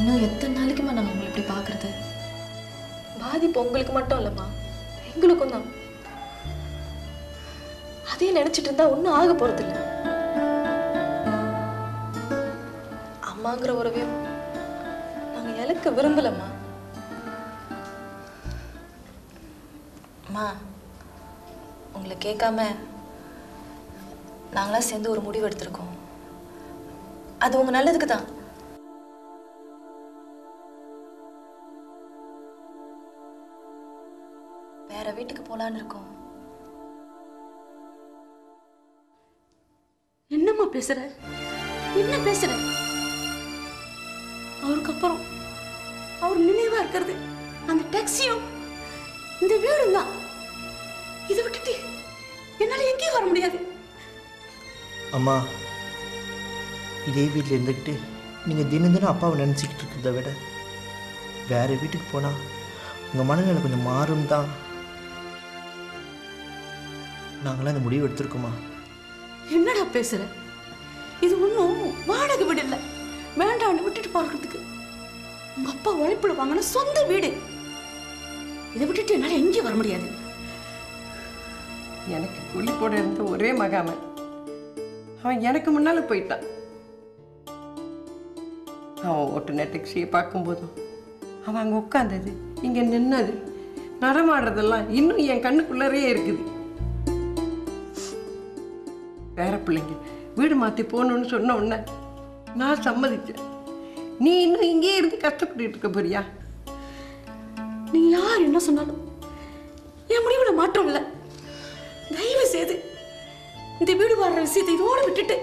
இன்னும் எத்தனை நாளைக்குமா நாங்கள் உங்களை இப்படி பார்க்கறது? பாதிப்பு உங்களுக்கு மட்டும் இல்லைம்மா, எங்களுக்கும் தான். அதையும் நினைச்சிட்டு இருந்தா ஒன்றும் ஆக போறது இல்லை. அம்மாங்கிற உறவையும் நாங்கள் இழக்க விரும்பலம்மா. அம்மா, உங்களை கேட்காம நாங்களாம் சேர்ந்து ஒரு முடிவு எடுத்திருக்கோம். அது உங்க நல்லதுக்கு தான். வேற வீட்டுக்கு போலான்னு இருக்கோம். என்னம்மா பேசுற? என்ன பேசுற? அவருக்கு அப்புறம் அவர் நினைவா இருக்கிறது அந்த டாக்ஸியும் இந்த வீடும் தான். இதை விட்டுட்டு என்னால எங்கேயும் வர முடியாது. அம்மா, இதே வீட்டில் இருந்துக்கிட்டு நீங்கள் தினம் தினம் அப்பாவை நினச்சிக்கிட்டு இருக்கிறத விட வேறு வீட்டுக்கு போனால் உங்கள் மனநிலை கொஞ்சம் மாறும் தான் நாங்களாம் இந்த முடிவு எடுத்திருக்கோமா. என்னடா பேசுற? இது ஒன்றும் வாடகை வீடு இல்லை, வேண்டாம்னு விட்டுட்டு பார்க்கறதுக்கு. உங்க அப்பா உழைப்புல வாங்கின சொந்த வீடு. இதை விட்டுட்டு என்னால எங்கேயும் வர முடியாது. எனக்கு கூலி போட இருந்த ஒரே மகாமன் அவன் எனக்கு முன்னால போயிட்டான். அவன் ஓட்டுன டாக்ஸியை பார்க்கும்போதும் அவன் அங்கே உட்காந்தது, இங்கே நின்னது, நடமாடுறதெல்லாம் இன்னும் என் கண்ணுக்குள்ளரே இருக்குது. பேர பிள்ளைங்க வீடு மாற்றி போகணும்னு சொன்ன உடனே நான் சம்மதிச்சேன். நீ இன்னும் இங்கேயே இருந்து கஷ்டப்பட்டு இருக்க போறியா? நீ யார் என்ன சொன்னாலும் என் முடிவுல மாற்றம் இல்லை. தயவு செய்து இந்த வீடு வர்ற விஷயத்தை இதோடு விட்டுட்டு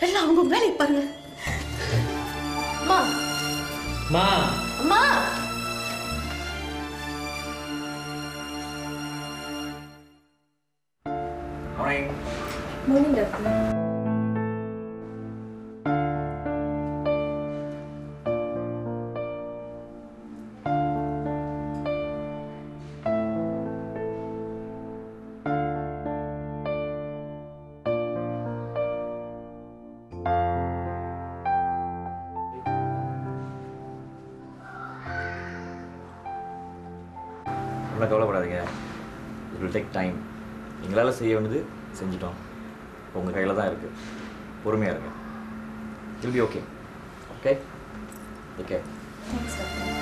எல்லாம் அவங்க வேலையை பாருங்க. அம்மா, மா, அம்மா. Morning doctor. ஒன்றும் கவலைப்படாதீங்க. It will take time. எங்களால் செய்ய வேண்டியது செஞ்சிட்டோம். உங்கள் கையில் தான் இருக்குது. பொறுமையாக இருங்க. இல் பி okay. Okay, okay. Thanks doctor.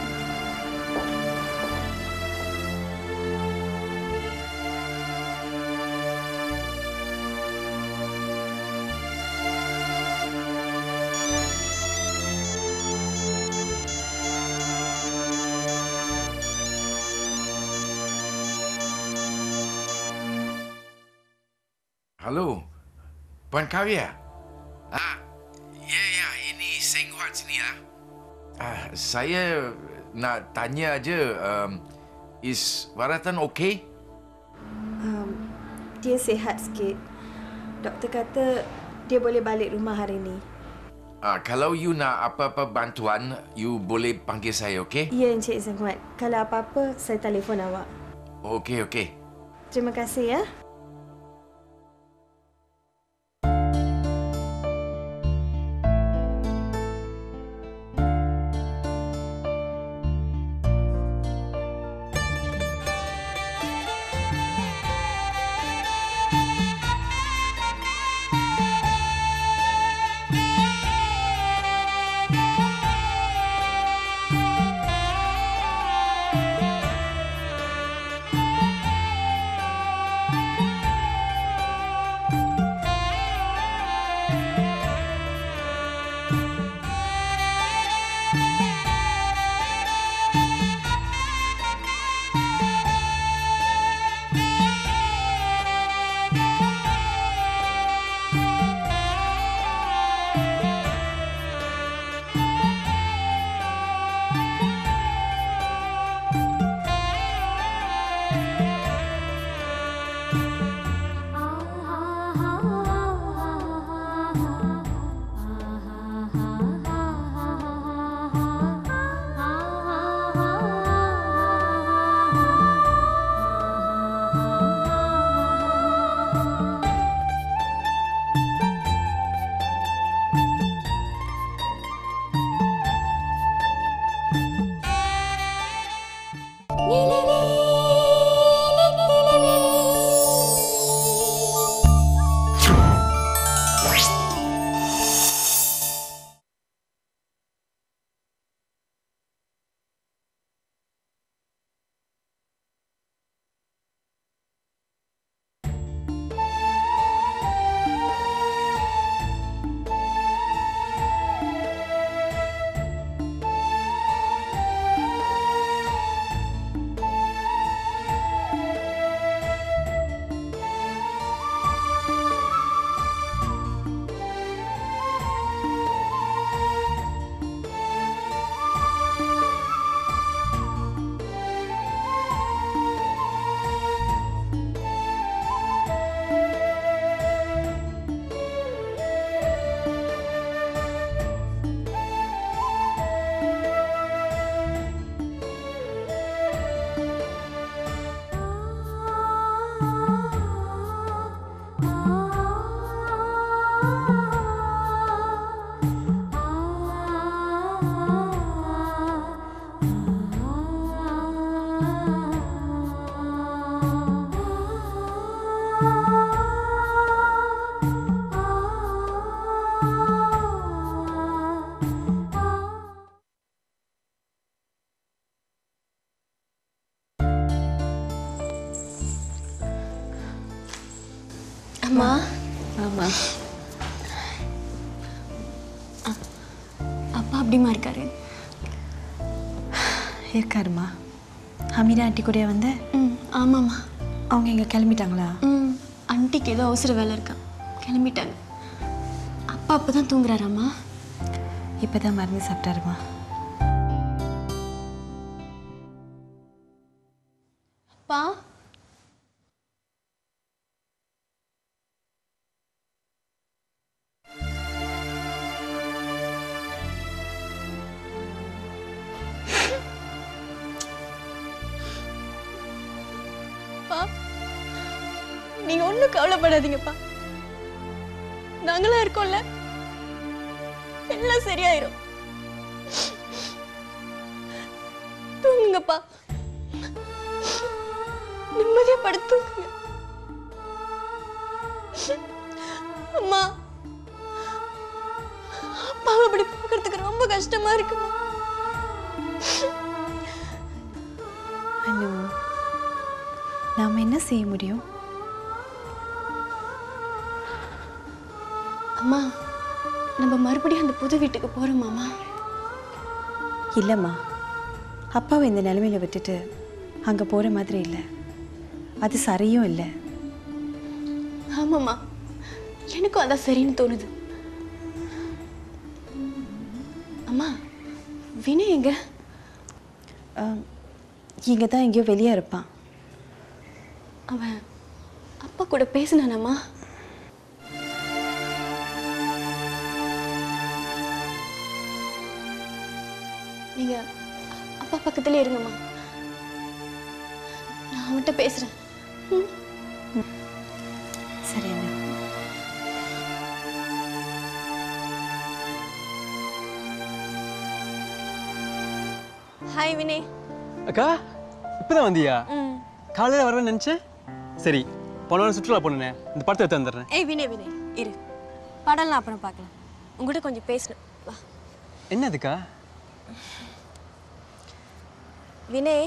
Halo, Puan Kavya. Ya, ini Seng Huat sini ya. Saya nak tanya aja, is Waratan okey? Dia sihat sikit. Doktor kata dia boleh balik rumah hari ini. Kalau you nak apa-apa bantuan, you boleh panggil saya, okey? Ya, Encik Seng Huat. Kalau apa-apa, saya telefon awak. Okey. Terima kasih ya. எப்படிம்மா இருக்காரு? இருக்காருமா. ஹமீதா aunty கூட வந்து ஆமாம்மா. அவங்க இங்கே கிளம்பிட்டாங்களா? ஆண்டிக்கு ஏதோ அவசர வேலை இருக்கா, கிளம்பிட்டாங்க. அப்பா அப்போ தான் தூங்குறாராம்மா. இப்போ தான் மருந்து சாப்பிட்டாருமா. அப்பா நீங்க ஒண்ணும் கவலைப்படாதீங்கப்பா, நாங்களாம் இருக்கோம்ல, எல்லாம் சரியாயிரும். தூங்குங்கப்பா, நிம்மதியா படுத்துங்க. அம்மா, அப்பாவை அப்படி பார்க்கறதுக்கு ரொம்ப கஷ்டமா இருக்குமா? அனு, நாம என்ன செய்ய முடியும்? அம்மா, நம்ம மறுபடியும் அந்த புது வீட்டுக்கு போறோமாமா? இல்லைம்மா, அப்பாவை இந்த நிலைமையில விட்டுட்டு அங்கே போகிற மாதிரி இல்லை. அது சரியும் இல்லை. ஆமாம்மா, எனக்கும் அதான் சரின்னு தோணுது. அம்மா, வினய் எங்க? இங்கே தான் எங்கேயோ வெளியே இருப்பான். அவன் அப்பா கூட பேசினானாம்மா? நீங்க அப்பா பக்கத்துல இருங்கம்மா, நான் அவன்கிட்ட பேசுறேன். சரி அண்ணா. ஹாய் வினய். அக்கா, இப்பதான் வந்தியா? காலையில வரவேன்னு நினைச்சேன். சரி, போன வாரம் சுற்றுலா போனேன், இந்த படத்தை எடுத்து வந்துடுறேன். ஏய் வினய், வினய் இரு, படம்லாம் அப்புறம் பார்க்கலாம். உங்ககிட்ட கொஞ்சம் பேசணும், வா. என்னதுக்கா? வினய்,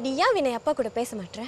நீ ஏன் வினய் அப்பா கூட பேச மாட்டேற?